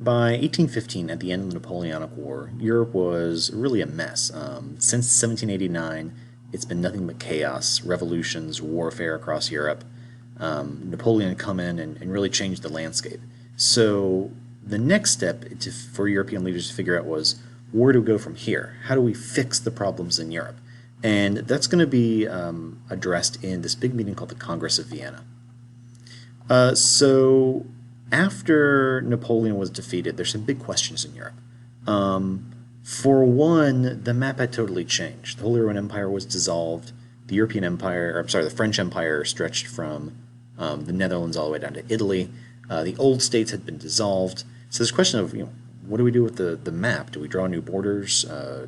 By 1815, at the end of the Napoleonic War, Europe was really a mess. Since 1789, it's been nothing but chaos, revolutions, warfare across Europe. Napoleon had come in and really changed the landscape. So the next step for European leaders to figure out was where do we go from here? How do we fix the problems in Europe? And that's going to be addressed in this big meeting called the Congress of Vienna. So after Napoleon was defeated, there's some big questions in Europe. For one, the map had totally changed. The Holy Roman Empire was dissolved. The European Empire, or I'm sorry, the French Empire stretched from the Netherlands all the way down to Italy. The old states had been dissolved. So there's a question of, what do we do with the map? Do we draw new borders?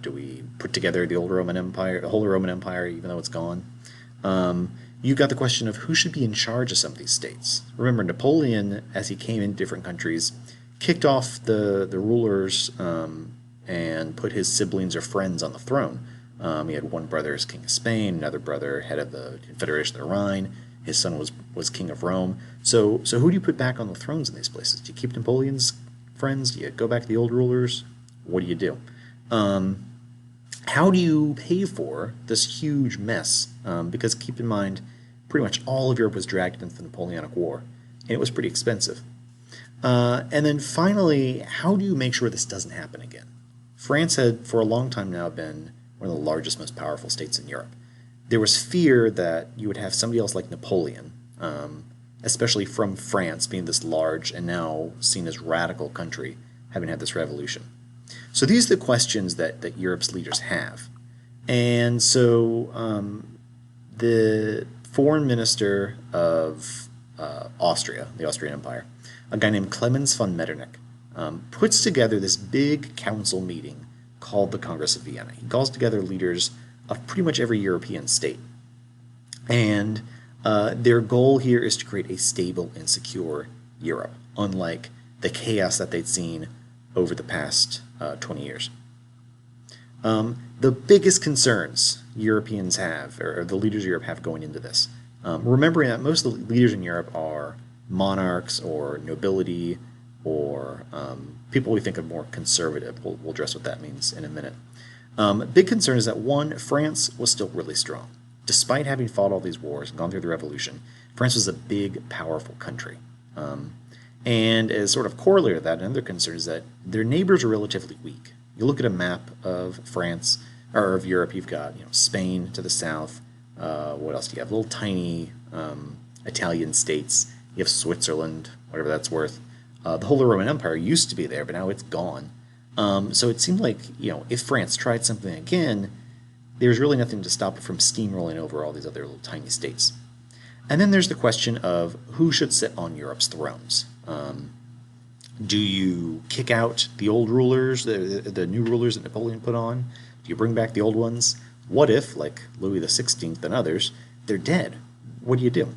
Do we put together the old Roman Empire, the Holy Roman Empire, even though it's gone? You've got the question of who should be in charge of some of these states. Remember, Napoleon, as he came into different countries, kicked off the rulers and put his siblings or friends on the throne. He had one brother as king of Spain, another brother head of the Confederation of the Rhine. His son was king of Rome. So who do you put back on the thrones in these places? Do you keep Napoleon's friends? Do you go back to the old rulers? What do you do? How do you pay for this huge mess? Because keep in mind, pretty much all of Europe was dragged into the Napoleonic War, and it was pretty expensive. And then finally, how do you make sure this doesn't happen again? France had, for a long time now, been one of the largest, most powerful states in Europe. There was fear that you would have somebody else like Napoleon, especially from France, being this large and now seen as radical country, having had this revolution. So these are the questions that Europe's leaders have. And so the foreign minister of Austria, the Austrian Empire, a guy named Clemens von Metternich, puts together this big council meeting called the Congress of Vienna. He calls together leaders of pretty much every European state. And their goal here is to create a stable and secure Europe, unlike the chaos that they'd seen over the past 20 years. The biggest concerns Europeans have, or the leaders of Europe have going into this, remembering that most of the leaders in Europe are monarchs or nobility or people we think of more conservative. We'll address what that means in a minute. Big concern is that one, France was still really strong. Despite having fought all these wars and gone through the revolution, France was a big, powerful country. And as sort of corollary to that, another concern is that their neighbors are relatively weak. You look at a map of France, or of Europe, you've got Spain to the south. What else do you have? Little tiny Italian states. You have Switzerland, whatever that's worth. The Holy Roman Empire used to be there, but now it's gone. So it seemed like, if France tried something again, there's really nothing to stop it from steamrolling over all these other little tiny states. And then there's the question of who should sit on Europe's thrones. Do you kick out the old rulers, the new rulers that Napoleon put on? Do you bring back the old ones? What if, like Louis XVI and others, they're dead? What do you do?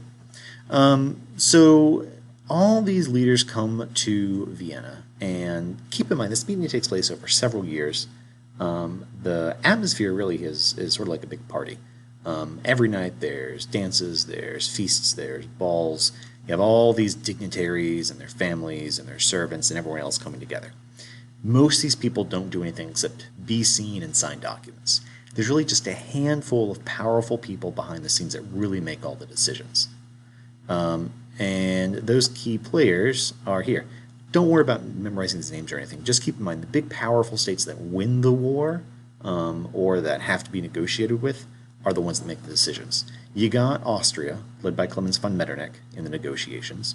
So all these leaders come to Vienna, and keep in mind, this meeting takes place over several years. The atmosphere really is sort of like a big party. Every night there's dances, there's feasts, there's balls. You have all these dignitaries and their families and their servants and everyone else coming together. Most of these people don't do anything except be seen and sign documents. There's really just a handful of powerful people behind the scenes that really make all the decisions. And those key players are here. Don't worry about memorizing these names or anything. Just keep in mind the big powerful states that win the war or that have to be negotiated with are the ones that make the decisions. You got Austria, led by Clemens von Metternich in the negotiations.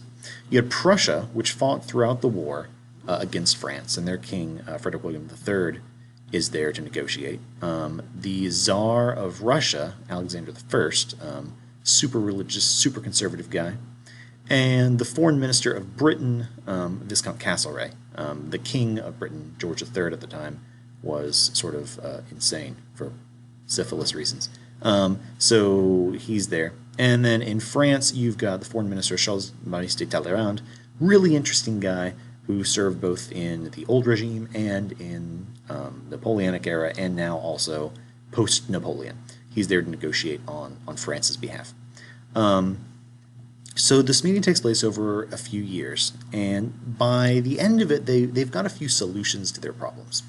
You had Prussia, which fought throughout the war against France, and their king, Frederick William III, is there to negotiate. The Tsar of Russia, Alexander I, super religious, super conservative guy. And the foreign minister of Britain, Viscount Castlereagh, the king of Britain, George III at the time, was sort of insane for syphilis reasons. So he's there. And then in France, you've got the foreign minister, Charles-Marie de Talleyrand, really interesting guy who served both in the old regime and in Napoleonic era, and now also post-Napoleon. He's there to negotiate on France's behalf. So this meeting takes place over a few years, and by the end of it, they've got a few solutions to their problems.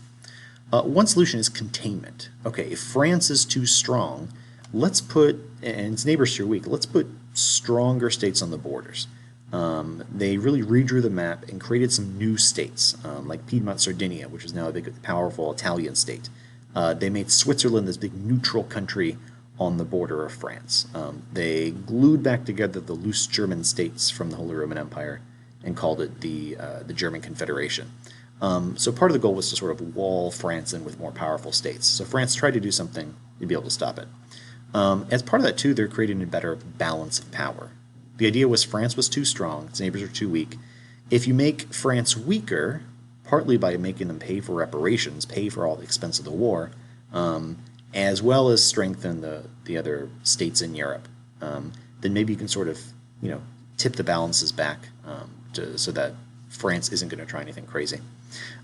One solution is containment. Okay, if France is too strong, let's put, and its neighbors too weak, let's put stronger states on the borders. They really redrew the map and created some new states, like Piedmont, Sardinia, which is now a big, powerful Italian state. They made Switzerland this big neutral country on the border of France. They glued back together the loose German states from the Holy Roman Empire and called it the German Confederation. So part of the goal was to sort of wall France in with more powerful states. So France tried to do something to be able to stop it. As part of that, too, they're creating a better balance of power. The idea was France was too strong, its neighbors are too weak. If you make France weaker, partly by making them pay for reparations, pay for all the expense of the war, as well as strengthen the other states in Europe, then maybe you can sort of, tip the balances back so that France isn't going to try anything crazy.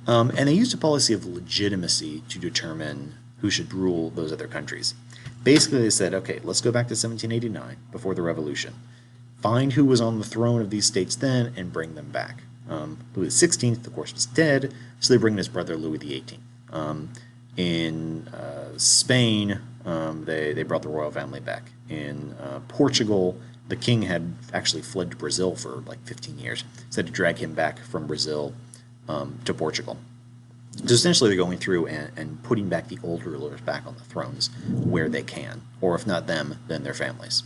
And they used a policy of legitimacy to determine who should rule those other countries. Basically, they said, okay, let's go back to 1789, before the Revolution. Find who was on the throne of these states then and bring them back. Louis XVI, of course, was dead, so they bring his brother Louis XVIII. In Spain, they brought the royal family back. In Portugal, the king had actually fled to Brazil for like 15 years, so they had to drag him back from Brazil to Portugal. So essentially they're going through and putting back the old rulers back on the thrones where they can, or if not them, then their families.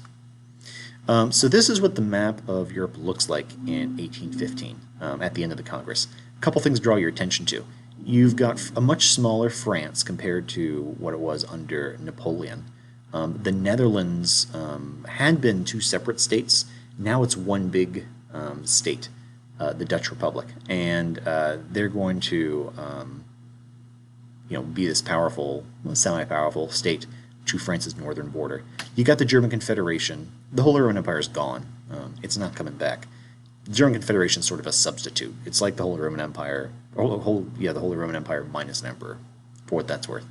So this is what the map of Europe looks like in 1815 at the end of the Congress. A couple things draw your attention to. You've got a much smaller France compared to what it was under Napoleon. The Netherlands had been two separate states. Now it's one big state, the Dutch Republic, and they're going to be this powerful, semi-powerful state to France's northern border. You got the German Confederation. The Holy Roman Empire is gone. It's not coming back. The German Confederation is sort of a substitute. It's like the Holy Roman Empire, the Holy Roman Empire minus an emperor, for what that's worth.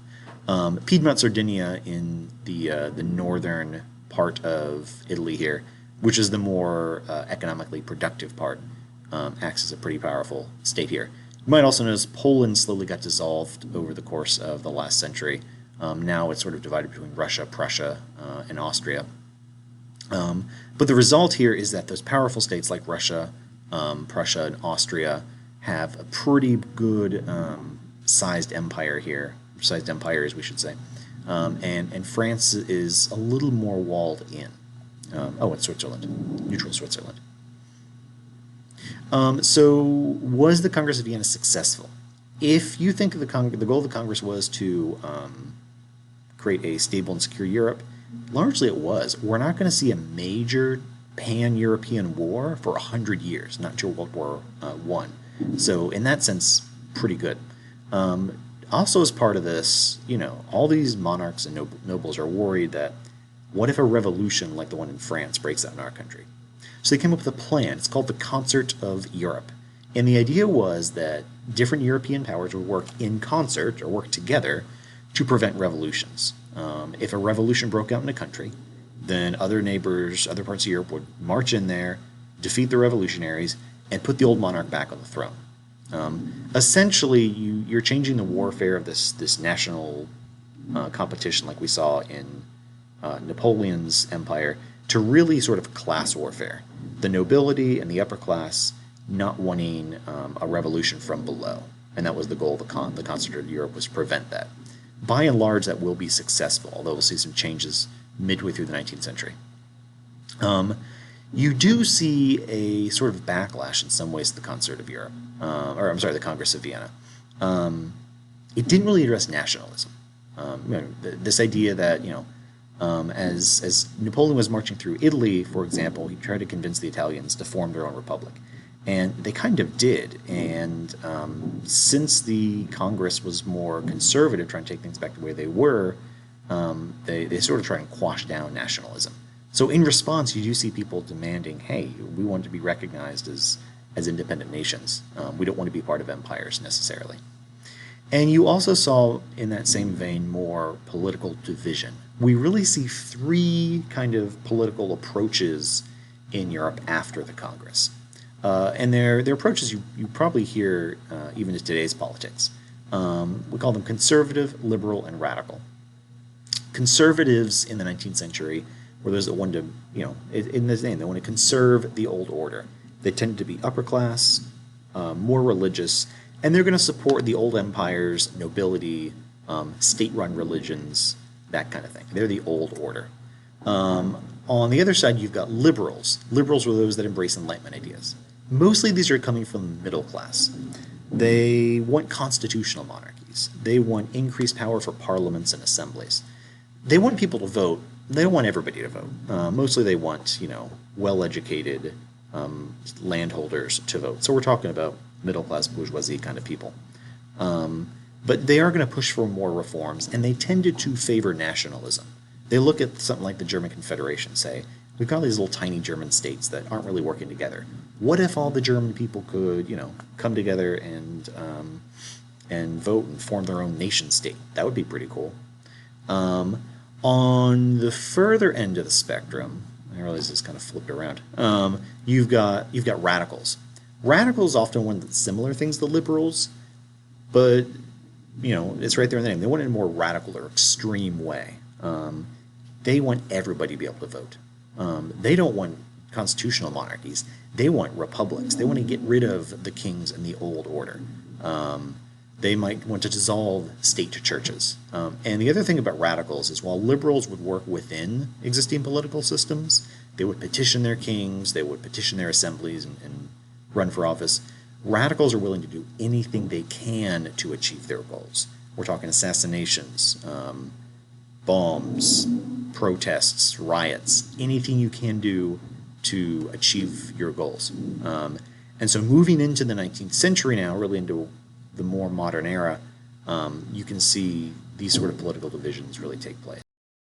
Piedmont, Sardinia in the northern part of Italy here, which is the more economically productive part, acts as a pretty powerful state here. You might also notice Poland slowly got dissolved over the course of the last century. Now it's sort of divided between Russia, Prussia, and Austria. But the result here is that those powerful states like Russia, Prussia, and Austria have a pretty good sized empire here, sized empires, we should say. And France is a little more walled in. And Switzerland, neutral Switzerland. So was the Congress of Vienna successful? If you think the goal of the Congress was to create a stable and secure Europe, largely it was. We're not going to see a major pan-European war for 100 years, not until World War I. So in that sense, pretty good. Also as part of this, all these monarchs and nobles are worried that what if a revolution like the one in France breaks out in our country? So they came up with a plan. It's called the Concert of Europe. And the idea was that different European powers would work in concert or work together to prevent revolutions. If a revolution broke out in a country, then other neighbors, other parts of Europe would march in there, defeat the revolutionaries, and put the old monarch back on the throne. Essentially, you're changing the warfare of this national competition like we saw in Napoleon's empire to really sort of class warfare. The nobility and the upper class not wanting a revolution from below. And that was the goal of the Concert of Europe, was to prevent that. By and large, that will be successful, although we'll see some changes midway through the 19th century. You do see a sort of backlash in some ways to the Concert of Europe, the Congress of Vienna. It didn't really address nationalism. This idea that, as Napoleon was marching through Italy, for example, he tried to convince the Italians to form their own republic. And they kind of did. And since the Congress was more conservative, trying to take things back the way they were, they sort of try and quash down nationalism. So in response, you do see people demanding, hey, we want to be recognized as independent nations. We don't want to be part of empires necessarily. And you also saw, in that same vein, more political division. We really see three kind of political approaches in Europe after the Congress. And their approaches you probably hear even to today's politics. We call them conservative, liberal, and radical. Conservatives in the 19th century were those that wanted to, in this name, they want to conserve the old order. They tended to be upper class, more religious, and they're going to support the old empires, nobility, state-run religions, that kind of thing. They're the old order. On the other side, you've got liberals. Liberals were those that embrace Enlightenment ideas. Mostly these are coming from the middle class. They want constitutional monarchies. They want increased power for parliaments and assemblies. They want people to vote. They don't want everybody to vote. Mostly they want, well-educated landholders to vote. So we're talking about middle-class bourgeoisie kind of people. But they are going to push for more reforms, and they tended to favor nationalism. They look at something like the German Confederation, say, we've got these little tiny German states that aren't really working together. What if all the German people could, come together and vote and form their own nation state? That would be pretty cool. On the further end of the spectrum, I realize it's kind of flipped around. You've got radicals. Radicals often want similar things to liberals, but it's right there in the name. They want it in a more radical or extreme way. They want everybody to be able to vote. They don't want constitutional monarchies. They want republics. They want to get rid of the kings and the old order. They might want to dissolve state churches. And the other thing about radicals is while liberals would work within existing political systems, they would petition their kings, they would petition their assemblies and run for office. Radicals are willing to do anything they can to achieve their goals. We're talking assassinations, bombs, protests, riots, anything you can do to achieve your goals. And so moving into the 19th century now, really into the more modern era, you can see these sort of political divisions really take place.